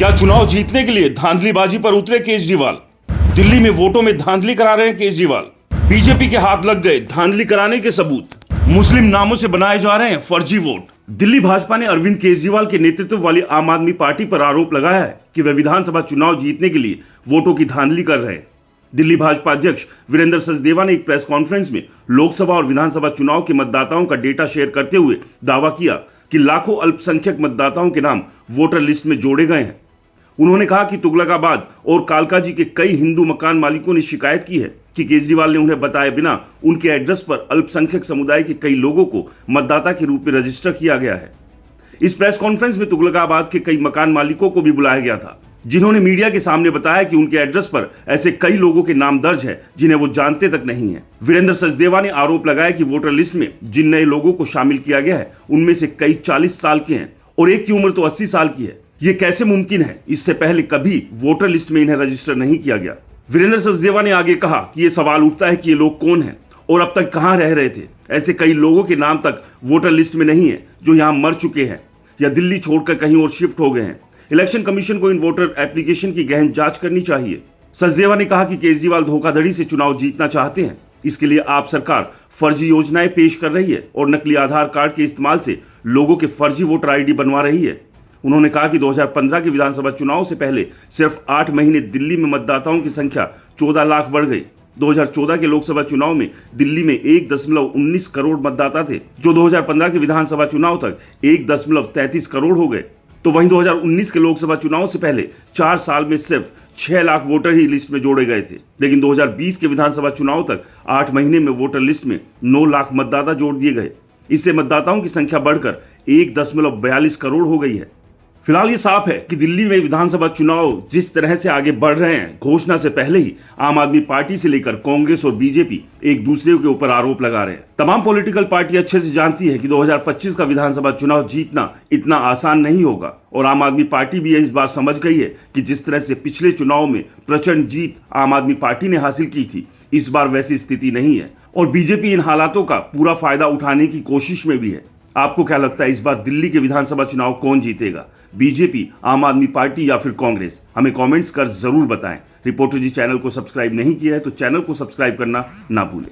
क्या चुनाव जीतने के लिए धांधलीबाजी पर उतरे केजरीवाल? दिल्ली में वोटों में धांधली करा रहे हैं केजरीवाल। बीजेपी के हाथ लग गए धांधली कराने के सबूत। मुस्लिम नामों से बनाए जा रहे हैं फर्जी वोट। दिल्ली भाजपा ने अरविंद केजरीवाल के नेतृत्व वाली आम आदमी पार्टी पर आरोप लगाया है कि वे विधानसभा चुनाव जीतने के लिए वोटों की धांधली कर रहे हैं। दिल्ली भाजपा अध्यक्ष वीरेंद्र सचदेवा ने एक प्रेस कॉन्फ्रेंस में लोकसभा और विधानसभा चुनाव के मतदाताओं का डेटा शेयर करते हुए दावा किया कि लाखों अल्पसंख्यक मतदाताओं के नाम वोटर लिस्ट में जोड़े गए हैं। उन्होंने कहा कि तुगलकाबाद और कालकाजी के कई हिंदू मकान मालिकों ने शिकायत की है कि केजरीवाल ने उन्हें बताए बिना उनके एड्रेस पर अल्पसंख्यक समुदाय के कई लोगों को मतदाता के रूप में रजिस्टर किया गया है। इस प्रेस कॉन्फ्रेंस में तुगलकाबाद के कई मकान मालिकों को भी बुलाया गया था, जिन्होंने मीडिया के सामने बताया कि उनके एड्रेस पर ऐसे कई लोगों के नाम दर्ज है जिन्हें वो जानते तक नहीं है। वीरेंद्र सचदेवा ने आरोप लगाया कि वोटर लिस्ट में जिन नए लोगों को शामिल किया गया है उनमें से कई 40 साल के हैं और एक की उम्र तो 80 साल की है। ये कैसे मुमकिन है? इससे पहले कभी वोटर लिस्ट में इन्हें रजिस्टर नहीं किया गया। वीरेंद्र सचदेवा ने आगे कहा कि ये सवाल उठता है कि ये लोग कौन हैं और अब तक कहां रह रहे थे। ऐसे कई लोगों के नाम तक वोटर लिस्ट में नहीं है जो यहां मर चुके हैं या दिल्ली छोड़कर कहीं और शिफ्ट हो गए हैं। इलेक्शन कमीशन को इन वोटर एप्लीकेशन की गहन जांच करनी चाहिए। सचदेवा ने कहा कि केजरीवाल धोखाधड़ी से चुनाव जीतना चाहते हैं। इसके लिए आप सरकार फर्जी योजनाएं पेश कर रही है और नकली आधार कार्ड के इस्तेमाल से लोगों के फर्जी वोटर आईडी बनवा रही है। उन्होंने कहा कि 2015 के विधानसभा चुनाव से पहले सिर्फ 8 महीने दिल्ली में मतदाताओं की संख्या 14 लाख बढ़ गई। 2014 के लोकसभा चुनाव में दिल्ली में 1.19 करोड़ मतदाता थे, जो 2015 के विधानसभा चुनाव तक 1.33 करोड़ हो गए। तो वहीं 2019 के लोकसभा चुनाव से पहले 4 साल में सिर्फ 6 लाख वोटर ही लिस्ट में जोड़े गए थे, लेकिन 2020 के विधानसभा चुनाव तक 8 महीने में वोटर लिस्ट में 9 लाख मतदाता जोड़ दिए गए। इससे मतदाताओं की संख्या बढ़कर 1.42 करोड़ हो गई है। फिलहाल ये साफ है कि दिल्ली में विधानसभा चुनाव जिस तरह से आगे बढ़ रहे हैं, घोषणा से पहले ही आम आदमी पार्टी से लेकर कांग्रेस और बीजेपी एक दूसरे के ऊपर आरोप लगा रहे हैं। तमाम पॉलिटिकल पार्टी अच्छे से जानती है कि 2025 का विधानसभा चुनाव जीतना इतना आसान नहीं होगा और आम आदमी पार्टी भी इस बात समझ गई है कि जिस तरह से पिछले चुनाव में प्रचंड जीत आम आदमी पार्टी ने हासिल की थी, इस बार वैसी स्थिति नहीं है और बीजेपी इन हालातों का पूरा फायदा उठाने की कोशिश में भी है। आपको क्या लगता है, इस बार दिल्ली के विधानसभा चुनाव कौन जीतेगा? बीजेपी, आम आदमी पार्टी या फिर कांग्रेस? हमें कमेंट्स कर जरूर बताएं। रिपोर्टर जी चैनल को सब्सक्राइब नहीं किया है तो चैनल को सब्सक्राइब करना ना भूलें।